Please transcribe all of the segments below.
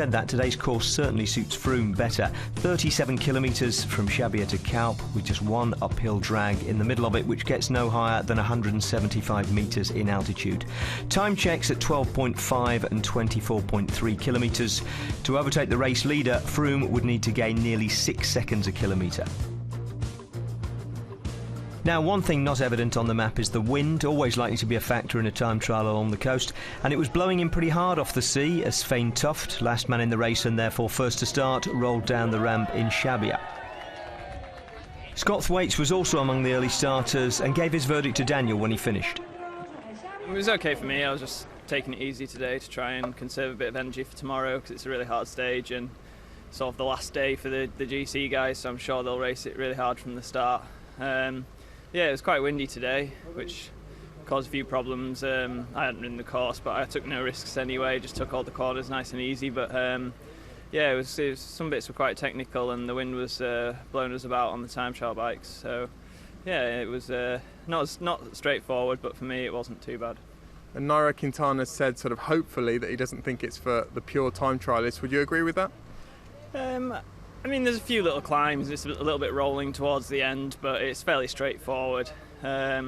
Said that today's course certainly suits Froome better. 37 kilometres from Xàbia to Calp, with just one uphill drag in the middle of it, which gets no higher than 175 metres in altitude. Time checks at 12.5 and 24.3 kilometres. To overtake the race leader, Froome would need to gain nearly 6 seconds a kilometre. Now, one thing not evident on the map is the wind, always likely to be a factor in a time trial along the coast, and it was blowing in pretty hard off the sea as Svein Tuft, last man in the race and therefore first to start, rolled down the ramp in Xàbia. Scott Thwaites was also among the early starters and gave his verdict to Daniel when he finished. It was okay for me. I was just taking it easy today to try and conserve a bit of energy for tomorrow, because it's a really hard stage and sort of the last day for the GC guys, so I'm sure they'll race it really hard from the start. Yeah, it was quite windy today, which caused a few problems. I hadn't ridden the course, but I took no risks anyway, just took all the corners nice and easy. But yeah, it was some bits were quite technical and the wind was blowing us about on the time trial bikes. So yeah, it was not straightforward, but for me it wasn't too bad. And Nairo Quintana said sort of hopefully that he doesn't think it's for the pure time trialists. Would you agree with that? I mean, there's a few little climbs, it's a little bit rolling towards the end, but it's fairly straightforward. I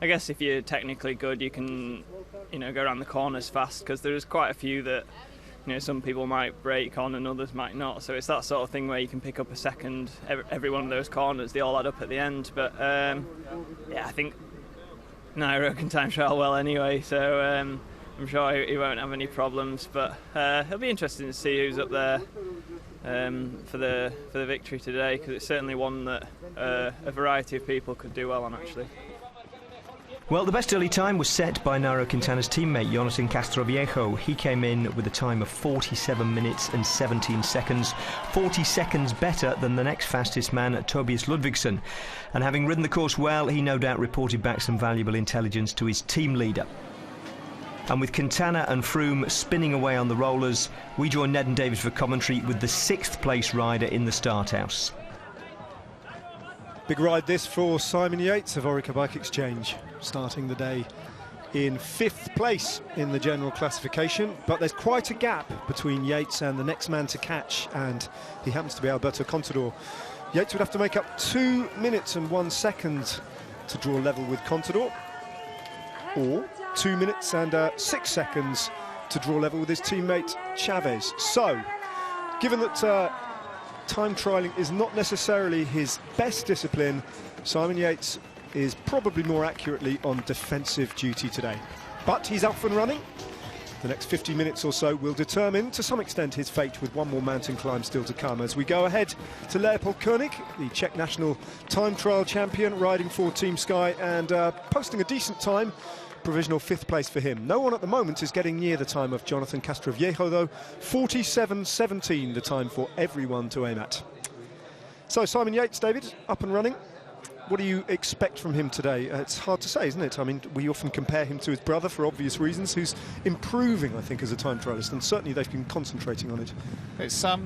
guess if you're technically good, you can, go around the corners fast, because there's quite a few that, some people might brake on and others might not. So it's that sort of thing where you can pick up a second every one of those corners. They all add up at the end. But yeah, I think Nairo can time trial well anyway, so I'm sure he won't have any problems. But it'll be interesting to see who's up there for the victory today, because it's certainly one that a variety of people could do well on, actually. Well, the best early time was set by Nairo Quintana's teammate Jonathan Castroviejo. He came in with a time of 47 minutes and 17 seconds, 40 seconds better than the next fastest man, Tobias Ludvigsson. And having ridden the course well, he no doubt reported back some valuable intelligence to his team leader. And with Quintana and Froome spinning away on the rollers, we join Ned and David for commentary with the 6th place rider in the start house. Big ride this for Simon Yates of Orica Bike Exchange, starting the day in 5th place in the general classification, but there's quite a gap between Yates and the next man to catch, and he happens to be Alberto Contador. Yates would have to make up 2 minutes and 1 second to draw level with Contador, or 2 minutes and 6 seconds to draw level with his teammate Chavez. So, given that time trialling is not necessarily his best discipline, Simon Yates is probably more accurately on defensive duty today. But he's up and running. The next 50 minutes or so will determine, to some extent, his fate, with one more mountain climb still to come, as we go ahead to Leopold Koenig, the Czech national time trial champion, riding for Team Sky and posting a decent time. Provisional 5th place for him. No one at the moment is getting near the time of Jonathan Castroviejo, though. 47.17 the time for everyone to aim at. So Simon Yates, David, up and running. What do you expect from him today? It's hard to say, isn't it? I mean, we often compare him to his brother for obvious reasons, who's improving, I think, as a time trialist, and certainly they've been concentrating on it. It's a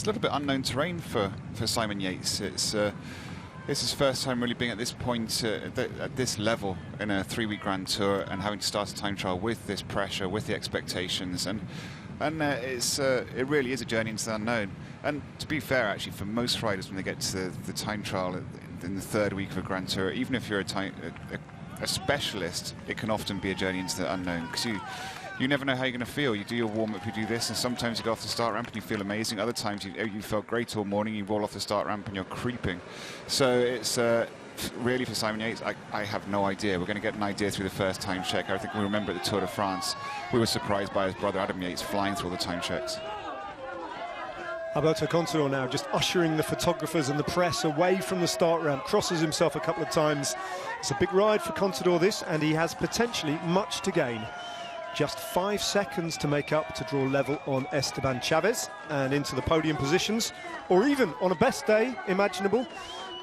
little bit unknown terrain for Simon Yates. It's his first time really being at this point, at this level in a 3-week Grand Tour, and having to start a time trial with this pressure, with the expectations, and it really is a journey into the unknown. And to be fair, actually, for most riders, when they get to the time trial in the 3rd week of a Grand Tour, even if you're a specialist, it can often be a journey into the unknown, because you never know how you're going to feel. You do your warm-up, you do this, and sometimes you go off the start ramp and you feel amazing. Other times you felt great all morning, you roll off the start ramp and you're creeping. So it's really, for Simon Yates, I have no idea. We're going to get an idea through the first time check. I think we remember at the Tour de France, we were surprised by his brother Adam Yates flying through all the time checks. Alberto Contador now just ushering the photographers and the press away from the start ramp, crosses himself a couple of times. It's a big ride for Contador, this, and he has potentially much to gain. Just 5 seconds to make up to draw level on Esteban Chavez and into the podium positions, or even on a best day imaginable,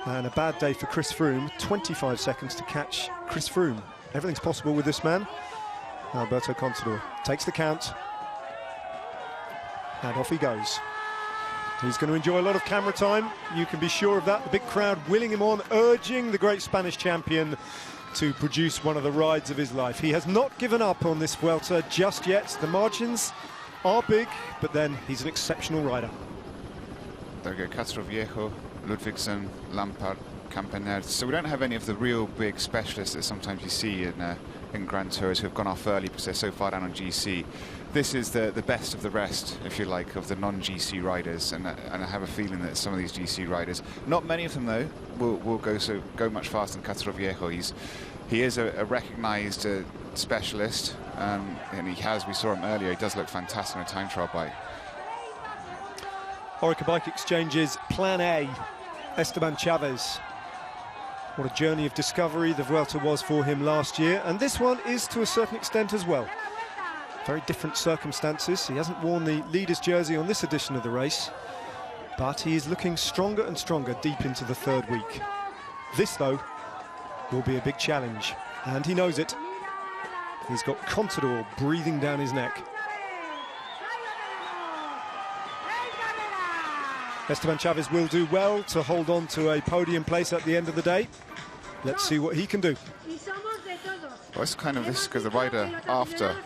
and a bad day for Chris Froome, 25 seconds to catch Chris Froome. Everything's possible with this man. Alberto Contador takes the count, and off he goes. He's going to enjoy a lot of camera time, you can be sure of that. The big crowd willing him on, urging the great Spanish champion to produce one of the rides of his life. He has not given up on this Vuelta just yet. The margins are big, but then he's an exceptional rider. There we go, Castroviejo, Ludvigsen, Lampard, Campanella. So we don't have any of the real big specialists that sometimes you see in Grand Tours who have gone off early because they're so far down on GC. This is the best of the rest, if you like, of the non-GC riders, and I have a feeling that some of these GC riders, not many of them though, will go much faster than Castroviejo. He is a recognised specialist, and we saw him earlier, he does look fantastic on a time trial bike. Orica Bike Exchange's Plan A, Esteban Chavez. What a journey of discovery the Vuelta was for him last year, and this one is to a certain extent as well. Very different circumstances. He hasn't worn the leader's jersey on this edition of the race, but he is looking stronger and stronger deep into the third week. This, though, will be a big challenge, and he knows it. He's got Contador breathing down his neck. Esteban Chavez will do well to hold on to a podium place at the end of the day. Let's see what he can do. Well, it's kind of this, because the rider after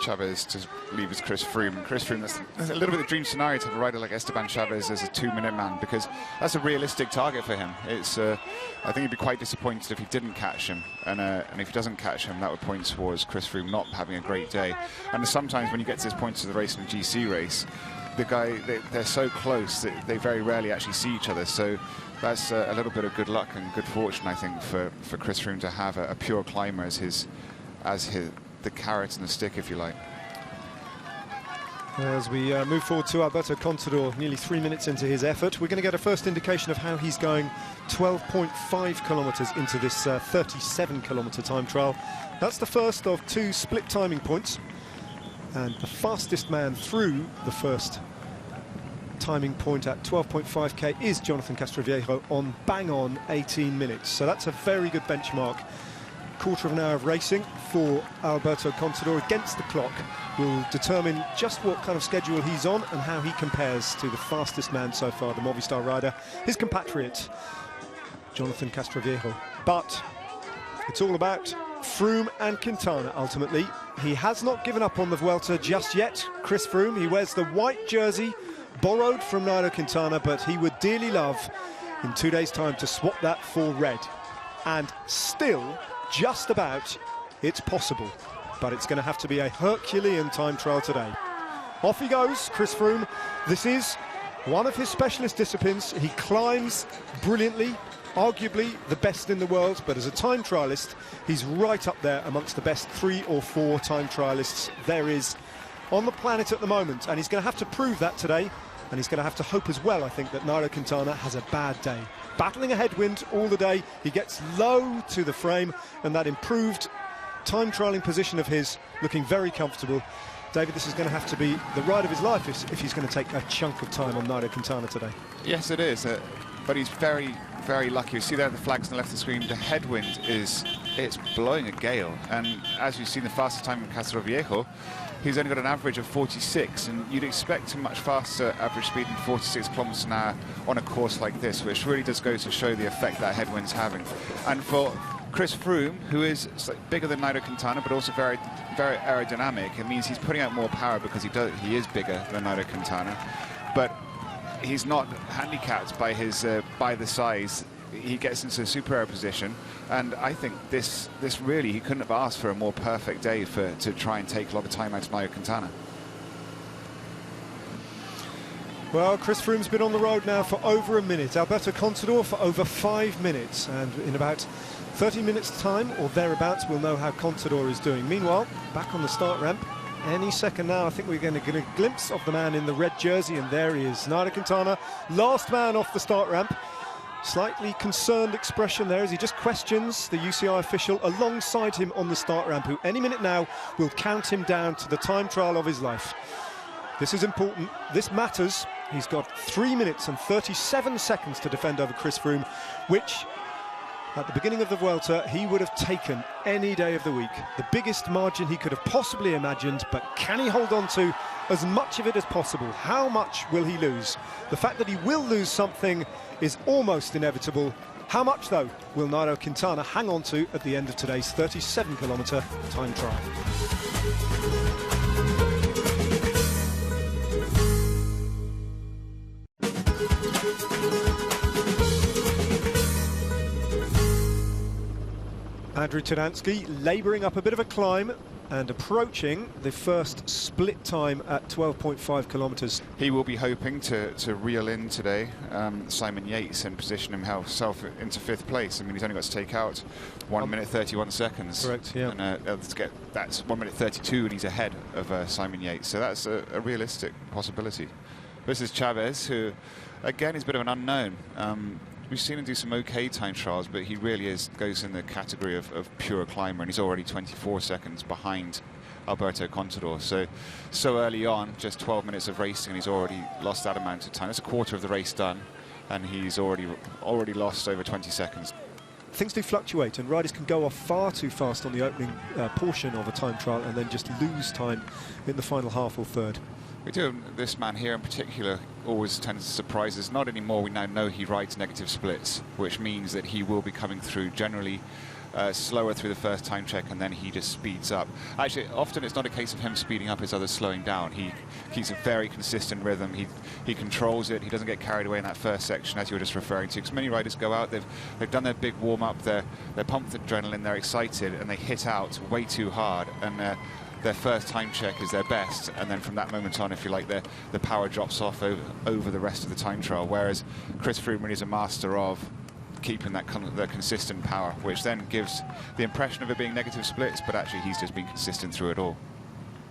Chavez to leave is Chris Froome. Chris Froome, that's a little bit the dream scenario to have a rider like Esteban Chavez as a 2-minute man, because that's a realistic target for him. It's, I think he'd be quite disappointed if he didn't catch him, and if he doesn't catch him, that would point towards Chris Froome not having a great day. And sometimes when you get to this point of the race in a GC race, they're so close that they very rarely actually see each other. So that's a little bit of good luck and good fortune, I think, for Chris Froome to have a pure climber as the carrot and the stick, if you like. As we move forward to Alberto Contador, nearly 3 minutes into his effort, we're going to get a first indication of how he's going 12.5 kilometres into this 37-kilometre time trial. That's the first of 2 split timing points, and the fastest man through the first timing point at 12.5k is Jonathan Castroviejo on bang-on 18 minutes. So that's a very good benchmark. Quarter of an hour of racing for Alberto Contador against the clock will determine just what kind of schedule he's on and how he compares to the fastest man so far, the Movistar rider, his compatriot, Jonathan Castroviejo. But it's all about Froome and Quintana, ultimately. He has not given up on the Vuelta just yet, Chris Froome. He wears the white jersey, borrowed from Nairo Quintana, but he would dearly love, in 2 days' time, to swap that for red. And still, just about, it's possible. But it's going to have to be a Herculean time trial today. Off he goes, Chris Froome. This is one of his specialist disciplines. He climbs brilliantly, arguably the best in the world, but as a time trialist, he's right up there amongst the best 3 or 4 time trialists there is on the planet at the moment, and he's going to have to prove that today, and he's going to have to hope as well, I think, that Nairo Quintana has a bad day. Battling a headwind all the day, he gets low to the frame, and that improved time trialing position of his looking very comfortable. David, this is going to have to be the ride of his life if he's going to take a chunk of time on Nairo Quintana today. Yes, it is, but he's very, very lucky. You see there the flags on the left of the screen, the headwind it's blowing a gale, and as you've seen the fastest time in Castroviejo, he's only got an average of 46, and you'd expect a much faster average speed than 46 kilometers an hour on a course like this, which really does go to show the effect that headwind's having. And for Chris Froome, who is bigger than Nairo Quintana, but also very, very aerodynamic, it means he's putting out more power because he is bigger than Nairo Quintana, but he's not handicapped by the size. He gets into a superior position, and I think this really, he couldn't have asked for a more perfect day to try and take a lot of time out of Nairo Quintana. Well, Chris Froome's been on the road now for over a minute, Alberto Contador for over 5 minutes, and in about 30 minutes time or thereabouts we'll know how Contador is doing. Meanwhile, back on the start ramp, any second now I think we're going to get a glimpse of the man in the red jersey, and there he is, Nairo Quintana, last man off the start ramp. Slightly concerned expression there as he just questions the UCI official alongside him on the start ramp, who any minute now will count him down to the time trial of his life. This is important, this matters. He's got 3 minutes and 37 seconds to defend over Chris Froome, which at the beginning of the Vuelta he would have taken any day of the week. The biggest margin he could have possibly imagined, but can he hold on to as much of it as possible? How much will he lose? The fact that he will lose something is almost inevitable. How much, though, will Nairo Quintana hang on to at the end of today's 37-kilometre time trial? Andrew Talansky labouring up a bit of a climb and approaching the first split time at 12.5 kilometres. He will be hoping to reel in today Simon Yates and position himself into 5th place. I mean, he's only got to take out 1 minute 31 seconds. Correct, yeah. And that's 1 minute 32 and he's ahead of Simon Yates. So that's a realistic possibility. This is Chavez, who, again, is a bit of an unknown. We've seen him do some okay time trials, but he really goes in the category of pure climber, and he's already 24 seconds behind Alberto Contador. So early on, just 12 minutes of racing, and he's already lost that amount of time. That's a quarter of the race done, and he's already lost over 20 seconds. Things do fluctuate, and riders can go off far too fast on the opening portion of a time trial and then just lose time in the final half or third. We do. This man here in particular always tends to surprise us. Not anymore. We now know he rides negative splits, which means that he will be coming through generally slower through the first time check, and then he just speeds up. Actually, often it's not a case of him speeding up, it's others slowing down. He keeps a very consistent rhythm. He controls it. He doesn't get carried away in that first section, as you were just referring to. Because many riders go out, they've done their big warm-up, they're pumped with adrenaline, they're excited, and they hit out way too hard. And their first time check is their best, and then from that moment on, if you like, the power drops off over the rest of the time trial. Whereas Chris Froome really is a master of keeping that consistent power, which then gives the impression of it being negative splits, but actually he's just been consistent through it all.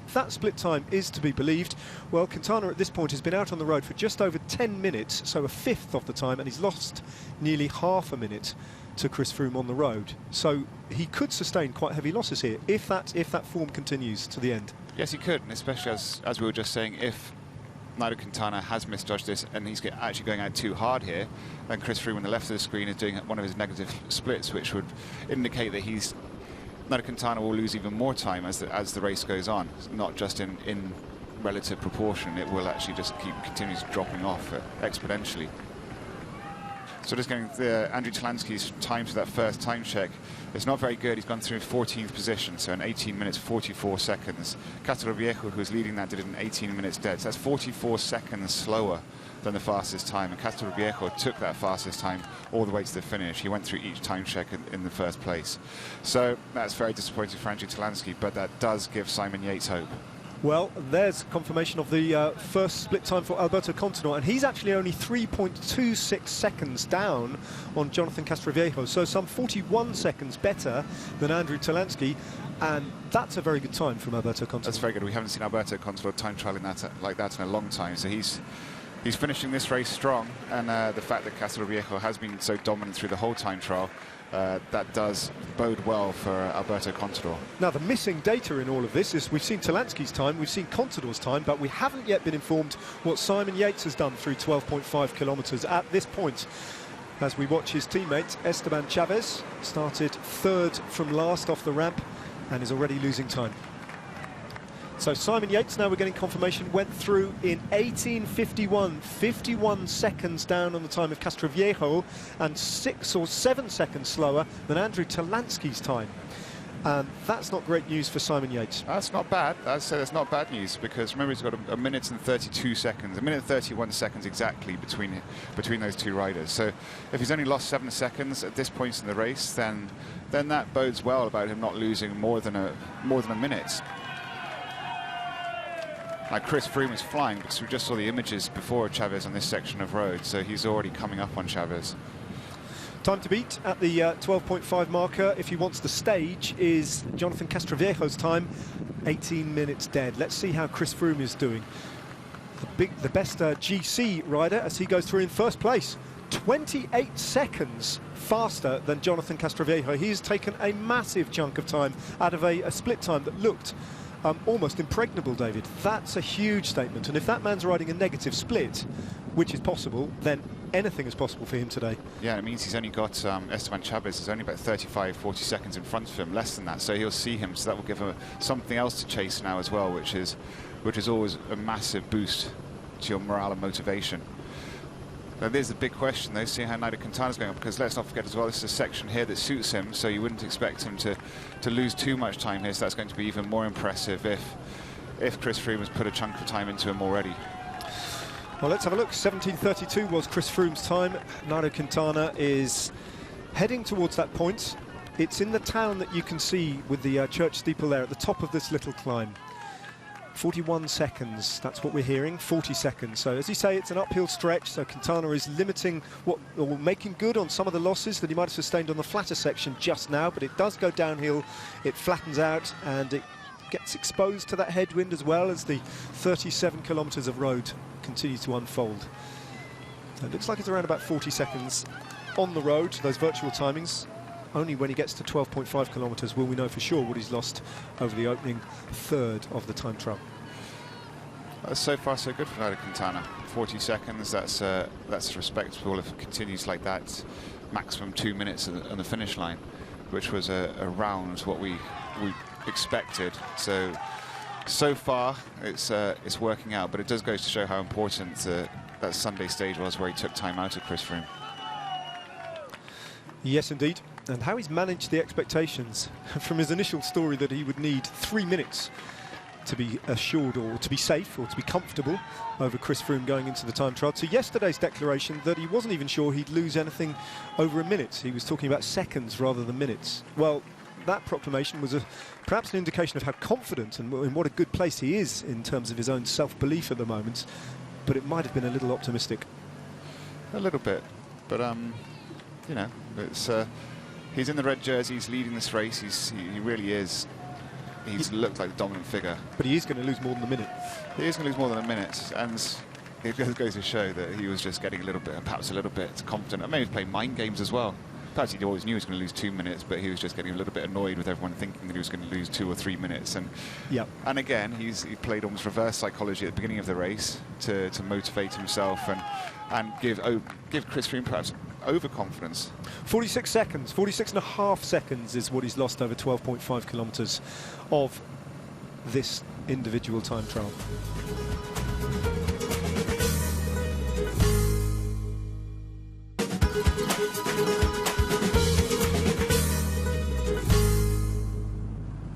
If that split time is to be believed, well, Quintana at this point has been out on the road for just over 10 minutes, so a fifth of the time, and he's lost nearly half a minute to Chris Froome on the road. So he could sustain quite heavy losses here if that form continues to the end. Yes, he could, and especially as we were just saying, if Nairo Quintana has misjudged this and he's actually going out too hard here, then Chris Froome on the left of the screen is doing one of his negative splits, which would indicate that Nairo Quintana will lose even more time as the race goes on, not just in relative proportion. It will actually just continues dropping off exponentially. So just going Andrew Talansky's time for that first time check, it's not very good. He's gone through 14th position, so in 18 minutes 44 seconds. Castroviejo, who was leading that, did it in 18 minutes dead. So that's 44 seconds slower than the fastest time, and Castroviejo took that fastest time all the way to the finish. He went through each time check in the first place. So that's very disappointing for Andrew Talansky, but that does give Simon Yates hope. Well, there's confirmation of the first split time for Alberto Contador, and he's actually only 3.26 seconds down on Jonathan Castroviejo, so some 41 seconds better than Andrew Talansky, and that's a very good time from Alberto Contador. That's very good. We haven't seen Alberto Contador time trialing like that in a long time, so he's finishing this race strong, and the fact that Castroviejo has been so dominant through the whole time trial, that does bode well for Alberto Contador. Now, the missing data in all of this is we've seen Talansky's time, we've seen Contador's time, but we haven't yet been informed what Simon Yates has done through 12.5 kilometres at this point. As we watch his teammate, Esteban Chavez, started third from last off the ramp and is already losing time. So Simon Yates, now we're getting confirmation, went through in 18:51, 51 seconds down on the time of Castroviejo and 6 or 7 seconds slower than Andrew Talansky's time. And that's not great news for Simon Yates. That's not bad. I'd say that's not bad news, because remember, he's got a minute and 32 seconds, a minute and 31 seconds exactly between those two riders. So if he's only lost 7 seconds at this point in the race, then that bodes well about him not losing more than a minute. Now Chris Froome is flying, because we just saw the images before Chavez on this section of road, so he's already coming up on Chavez. Time to beat at the 12.5 marker, if he wants the stage, is Jonathan Castroviejo's time, 18 minutes dead. Let's see how Chris Froome is doing. The best GC rider as he goes through in first place. 28 seconds faster than Jonathan Castroviejo. He's taken a massive chunk of time out of a split time that looked almost impregnable, David. That's a huge statement, and if that man's riding a negative split, which is possible, then anything is possible for him today. Yeah, it means he's only got Esteban Chavez is only about 35-40 seconds in front of him, less than that, so he'll see him, so that will give him something else to chase now as well, which is always a massive boost to your morale and motivation. Now there's the big question though, seeing how Nairo Quintana's going up, because let's not forget as well, this is a section here that suits him, so you wouldn't expect him to lose too much time here, so that's going to be even more impressive if Chris Froome has put a chunk of time into him already. Well, let's have a look. 17:32 was Chris Froome's time. Nairo Quintana is heading towards that point It's in the town that you can see with the church steeple there at the top of this little climb. 41 seconds, that's what we're hearing, 40 seconds. So as you say, it's an uphill stretch, so Quintana is limiting or making good on some of the losses that he might have sustained on the flatter section just now, but it does go downhill, it flattens out, and it gets exposed to that headwind as well as the 37 kilometres of road continue to unfold. So it looks like it's around about 40 seconds on the road, those virtual timings. Only when he gets to 12.5 kilometres will we know for sure what he's lost over the opening third of the time trial. So far so good for Nairo Quintana. 40 seconds, that's respectable if it continues like that. Maximum 2 minutes on the finish line, which was around what we expected. So far it's working out, but it does go to show how important that Sunday stage was where he took time out of Chris Froome. Yes, indeed. And how he's managed the expectations from his initial story that he would need 3 minutes to be assured or to be safe or to be comfortable over Chris Froome going into the time trial, to yesterday's declaration that he wasn't even sure he'd lose anything over a minute. He was talking about seconds rather than minutes. Well, that proclamation was perhaps an indication of how confident and in what a good place he is in terms of his own self-belief at the moment, but it might have been a little optimistic. A little bit, but you know, it's he's in the red jersey, he's leading this race, he really is. He's looked like the dominant figure. But he is going to lose more than a minute. He is going to lose more than a minute, and it goes to show that he was just getting a little bit, perhaps a little bit confident, and maybe playing mind games as well. Perhaps he always knew he was going to lose 2 minutes, but he was just getting a little bit annoyed with everyone thinking that he was going to lose 2 or 3 minutes. And and again, he played almost reverse psychology at the beginning of the race to motivate himself and give Chris Froome perhaps overconfidence. 46 seconds, 46 and a half seconds is what he's lost over 12.5 kilometres of this individual time trial.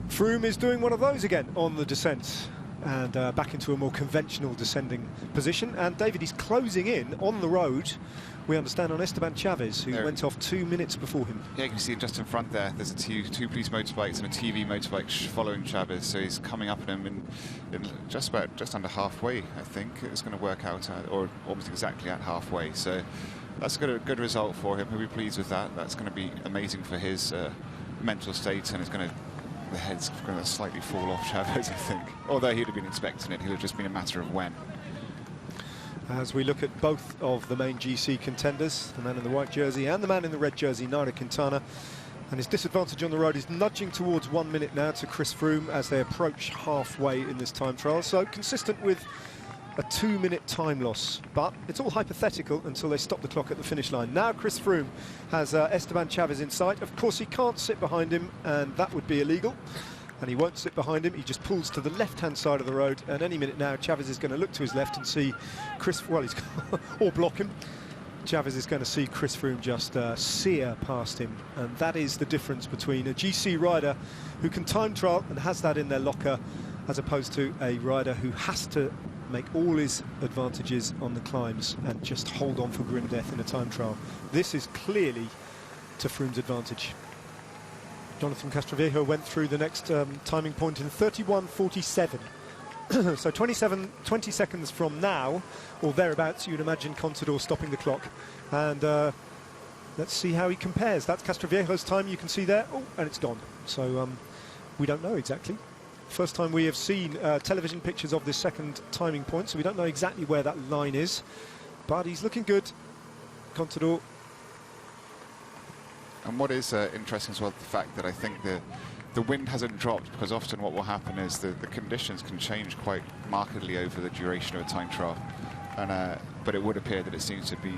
Froome is doing one of those again on the descent and back into a more conventional descending position. And David, he's closing in on the road, we understand, on Esteban Chavez, who went off 2 minutes before him. Yeah, you can see him just in front there. There's two police motorbikes and a TV motorbike following Chavez, so he's coming up at him in just under halfway, I think. It's going to work out, or almost exactly at halfway. So that's a good result for him. He'll be pleased with that. That's going to be amazing for his mental state, and the head's going to slightly fall off Chavez, I think. Although he'd have been expecting it, it would have just been a matter of when. As we look at both of the main GC contenders, the man in the white jersey and the man in the red jersey, Nairo Quintana, and his disadvantage on the road is nudging towards 1 minute now to Chris Froome as they approach halfway in this time trial. So consistent with a 2 minute time loss, but it's all hypothetical until they stop the clock at the finish line. Now Chris Froome has Esteban Chavez in sight. Of course he can't sit behind him, and that would be illegal, and he won't sit behind him. He just pulls to the left-hand side of the road, and any minute now Chavez is going to look to his left and see Chris, well, he's or block him. Chavez is going to see Chris Froome just sear past him, and that is the difference between a GC rider who can time trial and has that in their locker, as opposed to a rider who has to make all his advantages on the climbs and just hold on for grim death in a time trial. This is clearly to Froome's advantage. Jonathan Castroviejo went through the next timing point in 31:47. So 20 seconds from now, or thereabouts, you'd imagine Contador stopping the clock. And let's see how he compares. That's Castroviejo's time, you can see there. Oh, and it's gone. So we don't know exactly. First time we have seen television pictures of this second timing point, so we don't know exactly where that line is. But he's looking good, Contador. And what is interesting as well, the fact that I think the wind hasn't dropped, because often what will happen is the conditions can change quite markedly over the duration of a time trial. And but it would appear that it seems to be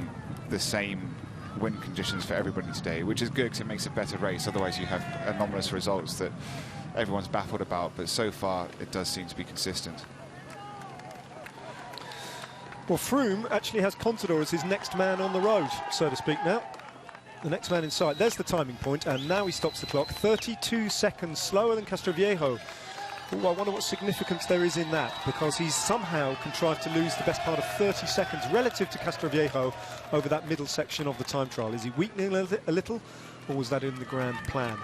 the same wind conditions for everybody today, which is good because it makes a better race. Otherwise you have anomalous results that everyone's baffled about, but so far it does seem to be consistent. Well, Froome actually has Contador as his next man on the road, so to speak now. The next man in sight. There's the timing point, and now he stops the clock. 32 seconds slower than Castroviejo. Ooh, I wonder what significance there is in that, because he's somehow contrived to lose the best part of 30 seconds relative to Castroviejo over that middle section of the time trial. Is he weakening a little, or was that in the grand plan?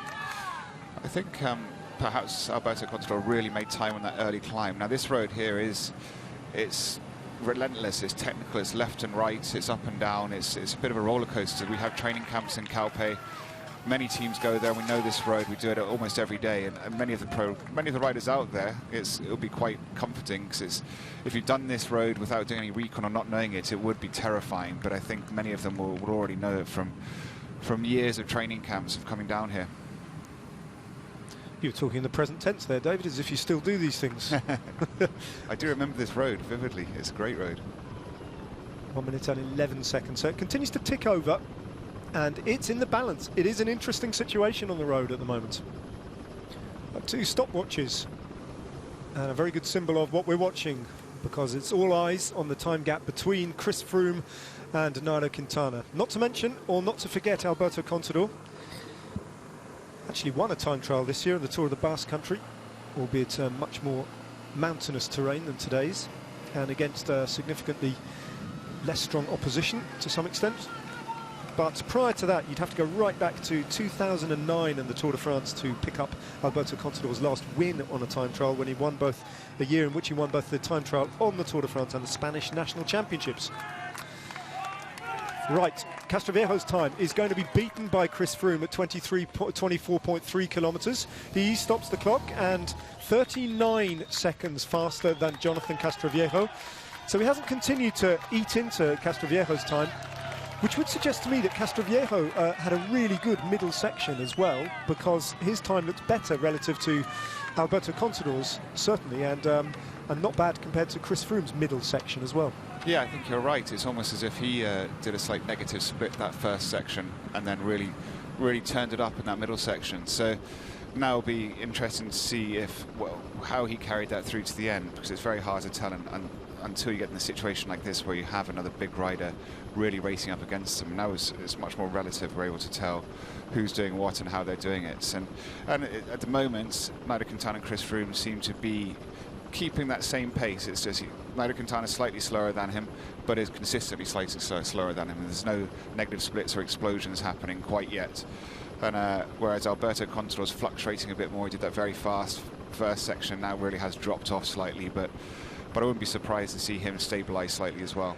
I think perhaps Alberto Contador really made time on that early climb. Now this road here it's relentless, it's technical, it's left and right, it's up and down, it's a bit of a roller coaster. We have training camps in Calp. Many teams go there. We know this road. We do it almost every day, and many of the riders out there, it'll be quite comforting, because if you've done this road without doing any recon or not knowing it, it would be terrifying. But I think many of them will already know it from years of training camps of coming down here. You were talking in the present tense there, David, as if you still do these things. I do remember this road vividly. It's a great road. 1 minute and 11 seconds. So it continues to tick over, and it's in the balance. It is an interesting situation on the road at the moment. 2 stopwatches, and a very good symbol of what we're watching, because it's all eyes on the time gap between Chris Froome and Nairo Quintana. Not to mention, or not to forget, Alberto Contador actually won a time trial this year in the Tour of the Basque Country, albeit much more mountainous terrain than today's, and against significantly less strong opposition to some extent. But prior to that, you'd have to go right back to 2009 and the Tour de France to pick up Alberto Contador's last win on a time trial, when he won both, a year in which he won both the time trial on the Tour de France and the Spanish National Championships. Right, Castroviejo's time is going to be beaten by Chris Froome at 24.3 kilometres. He stops the clock, and 39 seconds faster than Jonathan Castroviejo. So he hasn't continued to eat into Castroviejo's time, which would suggest to me that Castroviejo had a really good middle section as well, because his time looked better relative to Alberto Contador's, certainly, and not bad compared to Chris Froome's middle section as well. Yeah, I think you're right. It's almost as if he did a slight negative split that first section, and then really turned it up in that middle section. So now it'll be interesting to see how he carried that through to the end, because it's very hard to tell until you get in a situation like this where you have another big rider really racing up against them. Now it's much more relative. We're able to tell who's doing what and how they're doing it. And at the moment, Nairo Quintana and Chris Froome seem to be keeping that same pace. It's just Nairo Quintana is slightly slower than him, but is consistently slightly slower than him. There's no negative splits or explosions happening quite yet. And whereas Alberto Contador is fluctuating a bit more. He did that very fast first section, now really has dropped off slightly, but I wouldn't be surprised to see him stabilise slightly as well.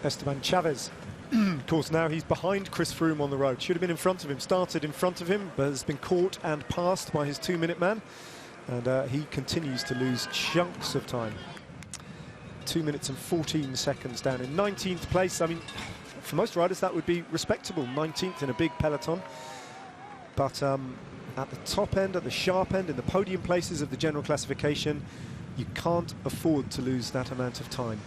Esteban Chavez, of course, now he's behind Chris Froome on the road. Should have been in front of him, started in front of him, but has been caught and passed by his 2-minute man. And he continues to lose chunks of time. 2 minutes and 14 seconds down in 19th place. I mean, for most riders that would be respectable, 19th in a big peloton. But at the top end, at the sharp end, in the podium places of the general classification, you can't afford to lose that amount of time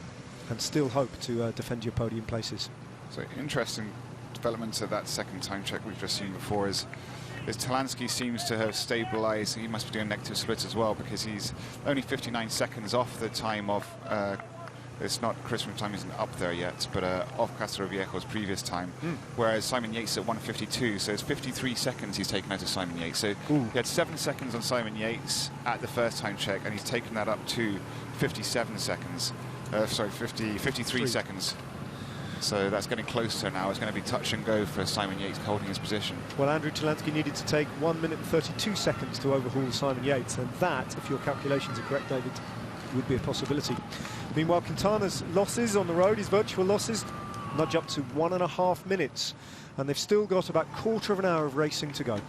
and still hope to defend your podium places. So interesting development of that second time check we've just seen before is Talansky seems to have stabilised. He must be doing negative split as well, because he's only 59 seconds off the time of it's not Chris Froome's time isn't up there yet, but off Castroviejo's previous time, whereas Simon Yates at 1:52, so it's 53 seconds he's taken out of Simon Yates. So he had 7 seconds on Simon Yates at the first time check, and he's taken that up to 57 seconds. 53 seconds. So that's getting closer now. It's going to be touch and go for Simon Yates holding his position. Well, Andrew Talansky needed to take 1 minute and 32 seconds to overhaul Simon Yates, and that, if your calculations are correct, David, would be a possibility. Meanwhile, Quintana's losses on the road, his virtual losses, nudge up to 1.5 minutes, and they've still got about a quarter of an hour of racing to go.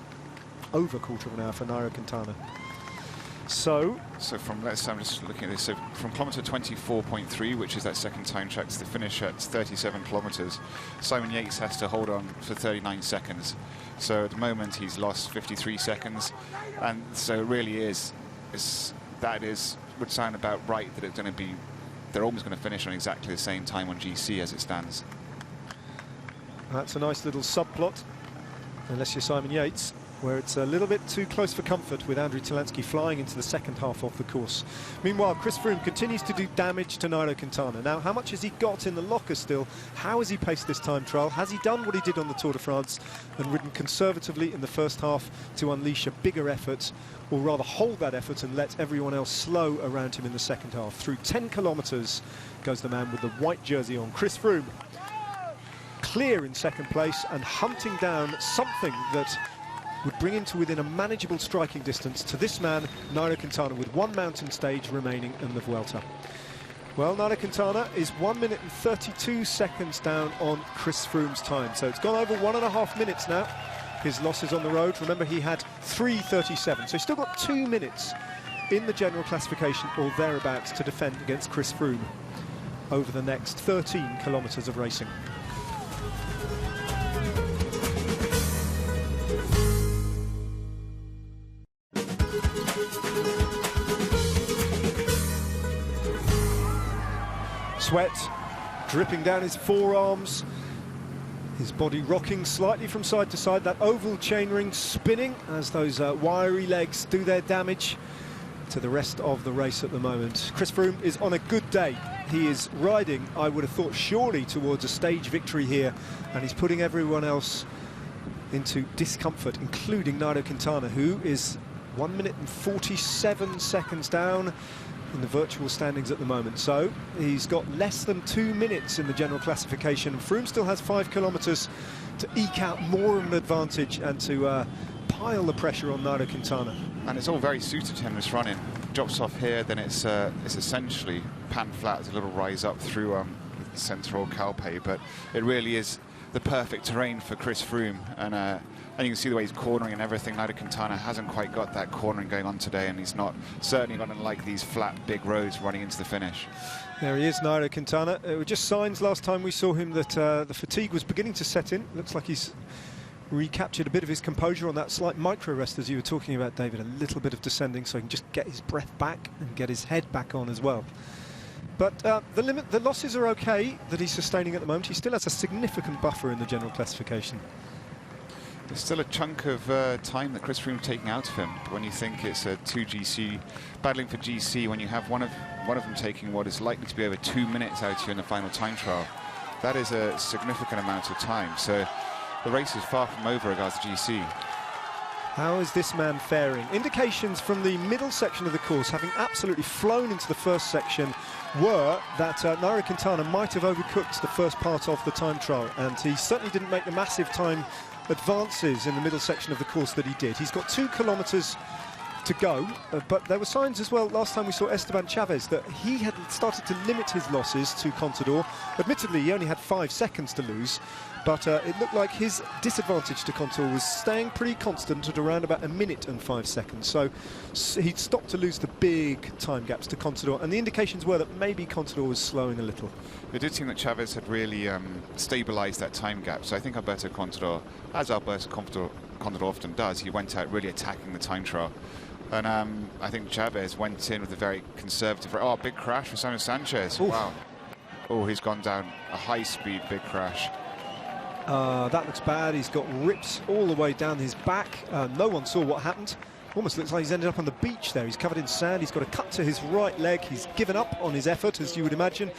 Over a quarter of an hour for Nairo Quintana. So from, I'm just looking at this, so from kilometre 24.3, which is that second time check, to the finish at 37 kilometres, Simon Yates has to hold on for 39 seconds. So at the moment he's lost 53 seconds, and so it really would sound about right that it's going to be, they're almost going to finish on exactly the same time on GC as it stands. That's a nice little subplot, unless you're Simon Yates, where it's a little bit too close for comfort with Andrew Talansky flying into the second half of the course. Meanwhile, Chris Froome continues to do damage to Nairo Quintana. Now, how much has he got in the locker still? How has he paced this time trial? Has he done what he did on the Tour de France and ridden conservatively in the first half to unleash a bigger effort, or rather hold that effort and let everyone else slow around him in the second half? Through 10 kilometres goes the man with the white jersey on, Chris Froome. clear in second place and hunting down something that would bring him to within a manageable striking distance to this man, Nairo Quintana, with one mountain stage remaining in the Vuelta. Well, Nairo Quintana is 1 minute and 32 seconds down on Chris Froome's time. So it's gone over 1.5 minutes now. His losses on the road, remember he had 3:37. So he's still got 2 minutes in the general classification or thereabouts to defend against Chris Froome over the next 13 kilometres of racing. Sweat dripping down his forearms, his body rocking slightly from side to side, that oval chainring spinning as those wiry legs do their damage to the rest of the race at the moment. Chris Froome is on a good day. He is riding, I would have thought, surely towards a stage victory here, and he's putting everyone else into discomfort, including Nairo Quintana, who is 1 minute and 47 seconds down in the virtual standings at the moment. So he's got less than 2 minutes in the general classification. Froome still has 5 kilometres to eke out more of an advantage and to pile the pressure on Nairo Quintana. And it's all very suited to him, this running. Drops off here, then it's essentially pan flat. There's a little rise up through centre or calp, but it really is the perfect terrain for Chris Froome. And you can see the way he's cornering and everything. Nairo Quintana hasn't quite got that cornering going on today, and he's certainly not like these flat, big roads running into the finish. There he is, Nairo Quintana. It were just signs last time we saw him that the fatigue was beginning to set in. Looks like he's recaptured a bit of his composure on that slight micro rest, as you were talking about, David. A little bit of descending so he can just get his breath back and get his head back on as well. But the losses are okay that he's sustaining at the moment. He still has a significant buffer in the general classification. There's still a chunk of time that Chris Froome's taking out of him. When you think it's a 2 GC, battling for GC, when you have one of them taking what is likely to be over 2 minutes out of you in the final time trial, that is a significant amount of time. So the race is far from over regards to GC. How is this man faring? Indications from the middle section of the course, having absolutely flown into the first section, were that Nairo Quintana might have overcooked the first part of the time trial, and he certainly didn't make the massive time advances in the middle section of the course that he did. He's got 2 kilometres to go, but there were signs as well last time we saw Esteban Chavez that he had started to limit his losses to Contador. Admittedly, he only had 5 seconds to lose, but it looked like his disadvantage to Contador was staying pretty constant at around about 1 minute and 5 seconds. So he'd stopped to lose the big time gaps to Contador, and the indications were that maybe Contador was slowing a little. It did seem that Chavez had really stabilised that time gap. So I think Alberto Contador, as Alberto Contador often does, he went out really attacking the time trial. And I think Chavez went in with a very conservative... Oh, big crash for Simon Sanchez. Oof. Wow. Oh, he's gone down a high-speed big crash. That looks bad. He's got rips all the way down his back. No one saw what happened. Almost looks like he's ended up on the beach there. He's covered in sand. He's got a cut to his right leg. He's given up on his effort, as you would imagine.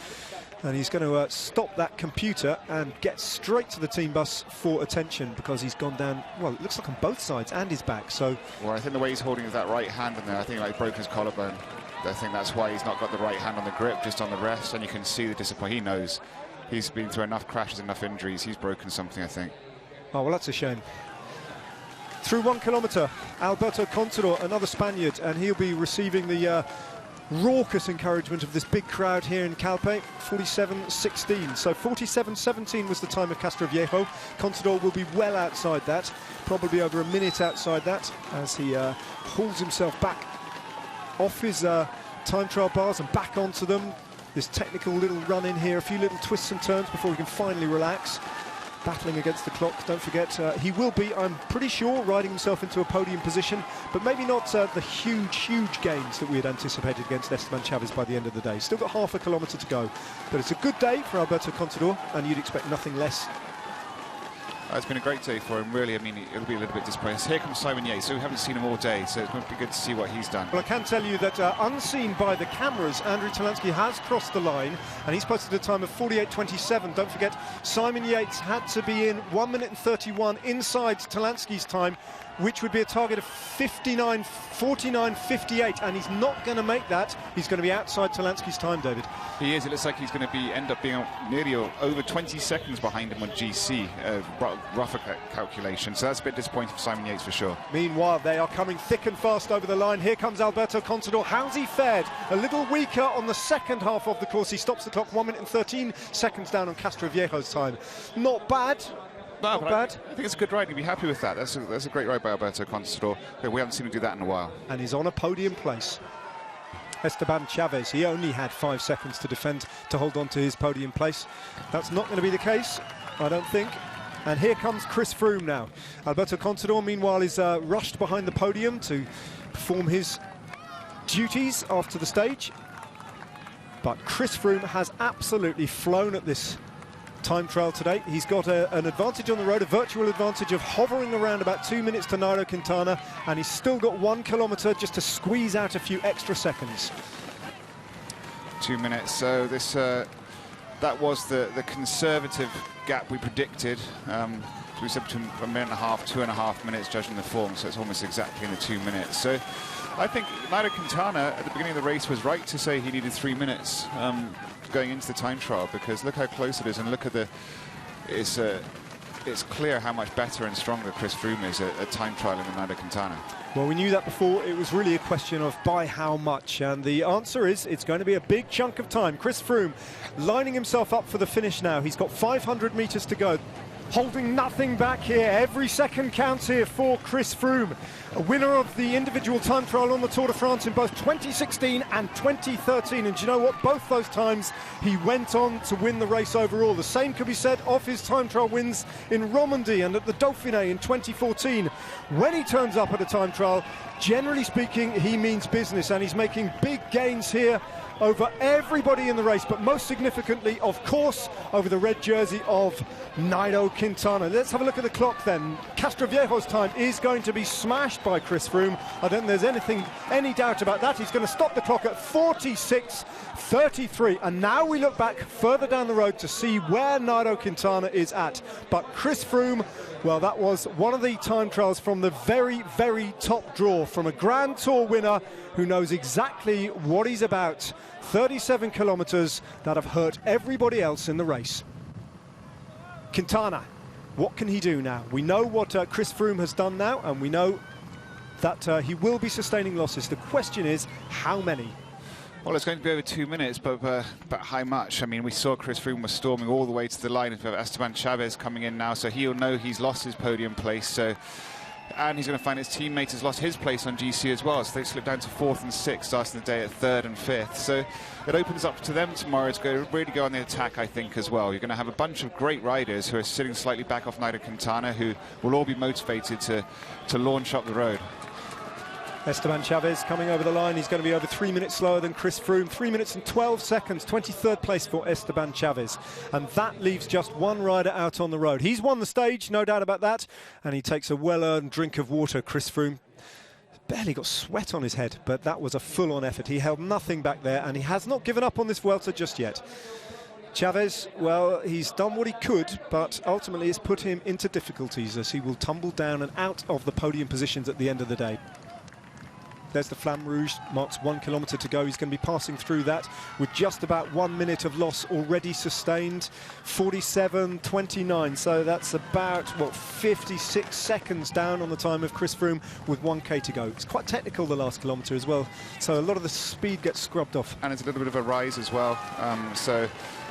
And he's going to stop that computer and get straight to the team bus for attention, because he's gone down, well, it looks like on both sides and his back. So, well, I think the way he's holding that right hand in there, I think like broke his collarbone. I think that's why he's not got the right hand on the grip, just on the rest. And you can see the disappointment. He knows he's been through enough crashes, enough injuries. He's broken something, I think. Oh, well, that's a shame. Through 1 kilometre, Alberto Contador, another Spaniard, and he'll be receiving the raucous encouragement of this big crowd here in Calpe. 47.16. So 47.17 was the time of Castroviejo. Contador will be well outside that, probably over 1 minute outside that, as he pulls himself back off his time trial bars and back onto them. This technical little run in here, a few little twists and turns before he can finally relax. Battling against the clock, don't forget, he will be, I'm pretty sure, riding himself into a podium position, but maybe not the huge gains that we had anticipated against Esteban Chavez by the end of the day. Still got half a kilometre to go, but it's a good day for Alberto Contador, and you'd expect nothing less. It's been a great day for him, really. I mean, it'll be a little bit disappointing. Here comes Simon Yates, so we haven't seen him all day, so it's going to be good to see what he's done. Well, I can tell you that unseen by the cameras, Andrew Talansky has crossed the line, and he's posted a time of 48.27. Don't forget, Simon Yates had to be in 1 minute and 31 inside Talansky's time which would be a target of 49.58, and he's not going to make that. He's going to be outside Talansky's time, David. He is. It looks like he's going to end up being nearly over 20 seconds behind him on GC, rougher calculation. So that's a bit disappointing for Simon Yates for sure. Meanwhile, they are coming thick and fast over the line. Here comes Alberto Contador. How's he fared? A little weaker on the second half of the course. He stops the clock 1 minute and 13 seconds down on Castroviejo's time. Not bad. No, Not bad. I think it's a good ride. You'd be happy with that. That's a great ride by Alberto Contador. We haven't seen him do that in a while. And he's on a podium place. Esteban Chavez, he only had 5 seconds to defend, to hold on to his podium place. That's not going to be the case, I don't think. And here comes Chris Froome now. Alberto Contador, meanwhile, is rushed behind the podium to perform his duties after the stage. But Chris Froome has absolutely flown at this time trial today. He's got an advantage on the road, a virtual advantage of hovering around about 2 minutes to Nairo Quintana, and he's still got 1 kilometre just to squeeze out a few extra seconds. 2 minutes. So this that was the conservative gap we predicted. We said between 1.5 minutes, 2.5 minutes, judging the form. So it's almost exactly in the 2 minutes. So I think Nairo Quintana at the beginning of the race was right to say he needed 3 minutes. Going into the time trial, because look how close it is, and look at it's clear how much better and stronger Chris Froome is at time trialing than Nairo Quintana. Well, we knew that before. It was really a question of by how much, and the answer is it's going to be a big chunk of time. Chris Froome lining himself up for the finish now. He's got 500 metres to go. Holding nothing back here. Every second counts here for Chris Froome, a winner of the individual time trial on the Tour de France in both 2016 and 2013. And do you know what? Both those times he went on to win the race overall. The same could be said of his time trial wins in Romandy and at the Dauphiné in 2014. When he turns up at a time trial, generally speaking, he means business, and he's making big gains here over everybody in the race, but most significantly, of course, over the red jersey of Nairo Quintana. Let's have a look at the clock then. Castroviejo's time is going to be smashed by Chris Froome. I don't think there's any doubt about that. He's going to stop the clock at 46.33. And now we look back further down the road to see where Nairo Quintana is at. But Chris Froome, well, that was one of the time trials from the very, very top draw, from a Grand Tour winner who knows exactly what he's about. 37 kilometres that have hurt everybody else in the race. Quintana, what can he do now? We know what Chris Froome has done now, and we know that he will be sustaining losses. The question is, how many? Well, it's going to be over 2 minutes, but how much? I mean, we saw Chris Froome was storming all the way to the line. Esteban Chavez coming in now, so he'll know he's lost his podium place. And he's going to find his teammate has lost his place on GC as well, so they slip down to 4th and 6th, starting the day at 3rd and 5th. So it opens up to them tomorrow to really go on the attack, I think, as well. You're going to have a bunch of great riders who are sitting slightly back off Nairo Quintana, who will all be motivated to launch up the road. Esteban Chavez coming over the line. He's going to be over 3 minutes slower than Chris Froome. 3 minutes and 12 seconds, 23rd place for Esteban Chavez. And that leaves just one rider out on the road. He's won the stage, no doubt about that. And he takes a well-earned drink of water. Chris Froome barely got sweat on his head, but that was a full-on effort. He held nothing back there, and he has not given up on this Vuelta just yet. Chavez, well, he's done what he could, but ultimately it's put him into difficulties as he will tumble down and out of the podium positions at the end of the day. There's the Flamme Rouge, marks 1 kilometre to go. He's going to be passing through that with just about 1 minute of loss already sustained. 47.29, so that's about, what, 56 seconds down on the time of Chris Froome with 1k to go. It's quite technical the last kilometre as well, so a lot of the speed gets scrubbed off. And it's a little bit of a rise as well,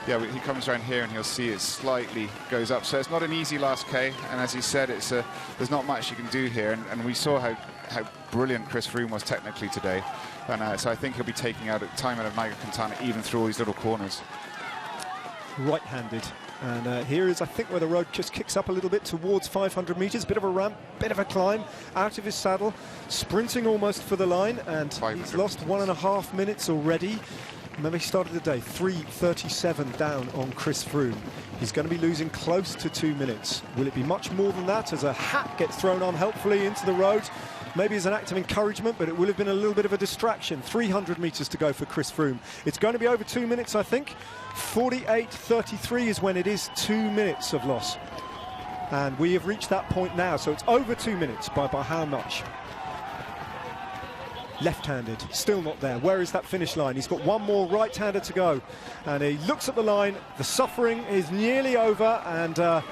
yeah, he comes around here and he'll see it slightly goes up. So it's not an easy last K, and as he said, there's not much you can do here, and we saw how brilliant Chris Froome was technically today, and so I think he'll be taking time out of Nairo Quintana even through all these little corners. Right-handed, and here is, I think, where the road just kicks up a little bit towards 500 metres, bit of a ramp, bit of a climb, out of his saddle, sprinting almost for the line, and he's lost 1.5 minutes already. Remember, he started the day 3:37 down on Chris Froome. He's going to be losing close to 2 minutes. Will it be much more than that as a hat gets thrown on helpfully into the road? Maybe as an act of encouragement, but it will have been a little bit of a distraction. 300 metres to go for Chris Froome. It's going to be over 2 minutes, I think. 48.33 is when it is 2 minutes of loss. And we have reached that point now, so it's over 2 minutes. By how much? Left-handed, still not there. Where is that finish line? He's got one more right-hander to go, and he looks at the line. The suffering is nearly over, and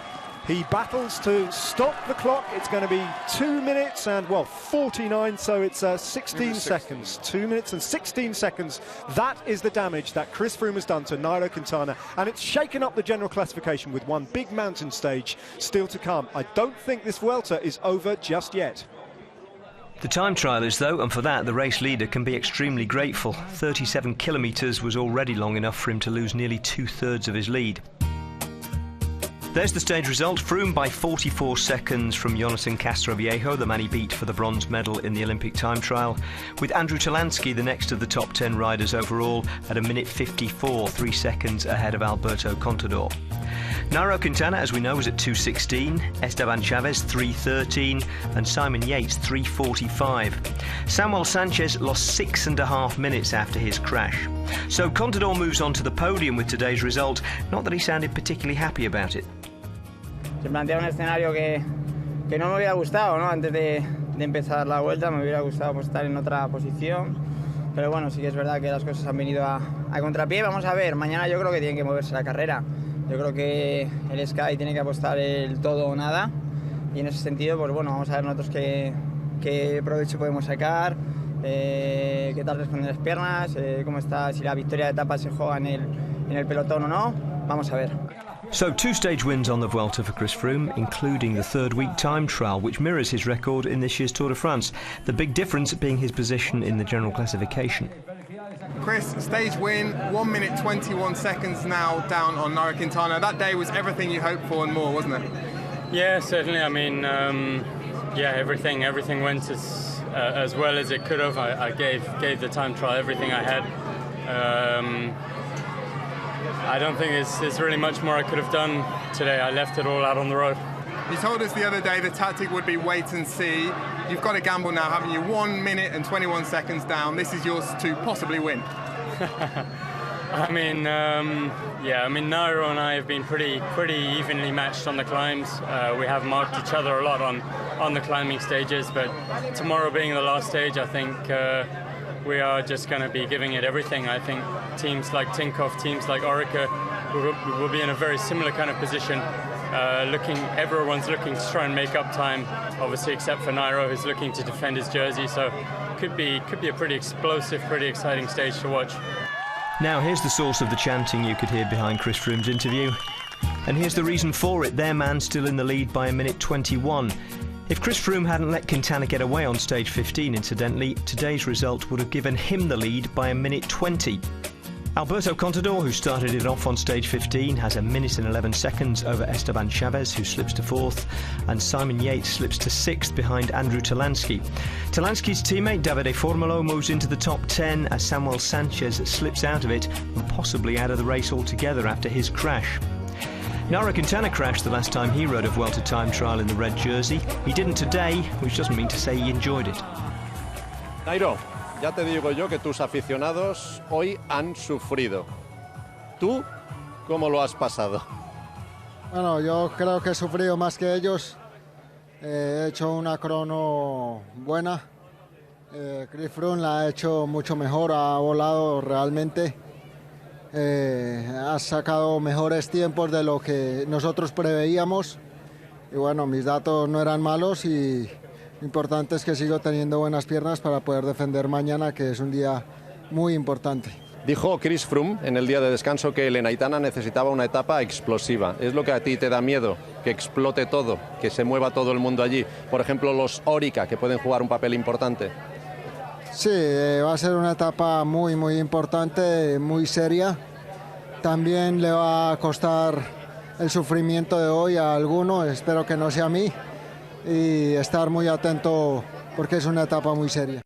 he battles to stop the clock. It's going to be 2 minutes and, well, 49, so it's 16 seconds. 2 minutes and 16 seconds. That is the damage that Chris Froome has done to Nairo Quintana, and it's shaken up the general classification with one big mountain stage still to come. I don't think this Vuelta is over just yet. The time trial is, though, and for that the race leader can be extremely grateful. 37 kilometres was already long enough for him to lose nearly 2/3 of his lead. There's the stage result. Froome by 44 seconds from Jonathan Castroviejo, the man he beat for the bronze medal in the Olympic time trial, with Andrew Talansky, the next of the top 10 riders overall, at a minute 54, 3 seconds ahead of Alberto Contador. Nairo Quintana, as we know, was at 2:16, Esteban Chavez 3:13 and Simon Yates 3:45. Samuel Sanchez lost 6.5 minutes after his crash. So Contador moves on to the podium with today's result, not that he sounded particularly happy about it. Se plantea un escenario que no me hubiera gustado, ¿no? Antes de empezar la vuelta me hubiera gustado pues, estar en otra posición, pero bueno, sí que es verdad que las cosas han venido a contrapié. Vamos a ver, mañana yo creo que tiene que moverse la carrera. Yo creo que el Sky tiene que apostar el todo o nada, y en ese sentido, pues bueno, vamos a ver nosotros qué provecho podemos sacar, qué tal responden las piernas, cómo está, si la victoria de etapa se juega en el pelotón o no. Vamos a ver. So 2 stage wins on the Vuelta for Chris Froome, including the 3rd week time trial, which mirrors his record in this year's Tour de France. The big difference being his position in the general classification. Chris, stage win, 1 minute 21 seconds now down on Nairo Quintana. That day was everything you hoped for and more, wasn't it? Yeah, certainly. I mean, yeah, everything went as well as it could have. I gave the time trial everything I had. I don't think there's really much more I could have done today. I left it all out on the road. You told us the other day the tactic would be wait and see. You've got a gamble now, haven't you? 1 minute and 21 seconds down. This is yours to possibly win. I mean, yeah. I mean, Nairo and I have been pretty evenly matched on the climbs. We have marked each other a lot on the climbing stages, but tomorrow being the last stage, I think we are just going to be giving it everything. I think teams like Tinkoff, teams like Orica will be in a very similar kind of position. Everyone's looking to try and make up time, obviously, except for Nairo, who's looking to defend his jersey. So could be a pretty explosive, pretty exciting stage to watch. Now here's the source of the chanting you could hear behind Chris Froome's interview. And here's the reason for it. Their man still in the lead by a minute 21. If Chris Froome hadn't let Quintana get away on stage 15, incidentally, today's result would have given him the lead by a minute 20. Alberto Contador, who started it off on stage 15, has a minute and 11 seconds over Esteban Chavez, who slips to 4th, and Simon Yates slips to 6th behind Andrew Talansky. Talansky's teammate Davide Formolo moves into the top 10 as Samuel Sanchez slips out of it and possibly out of the race altogether after his crash. Nairo Quintana crashed the last time he rode a Vuelta time trial in the red jersey. He didn't today, which doesn't mean to say he enjoyed it. Nairo, ya te digo yo que tus aficionados hoy han sufrido. ¿Tú cómo lo has pasado? Bueno, yo creo que he sufrido más que ellos. He hecho una crono buena. Chris Froome la ha hecho mucho mejor, ha volado realmente. Ha sacado mejores tiempos de lo que nosotros preveíamos. Y bueno, mis datos no eran malos y lo importante es que sigo teniendo buenas piernas para poder defender mañana, que es un día muy importante. Dijo Chris Froome en el día de descanso que el Enaitana necesitaba una etapa explosiva. ¿Es lo que a ti te da miedo? Que explote todo, que se mueva todo el mundo allí. Por ejemplo, los Orica, que pueden jugar un papel importante. Sí, va a ser una etapa muy importante, muy seria. También le va a costar el sufrimiento de hoy a alguno, espero que no sea a mí, y estar muy atento porque es una etapa muy seria.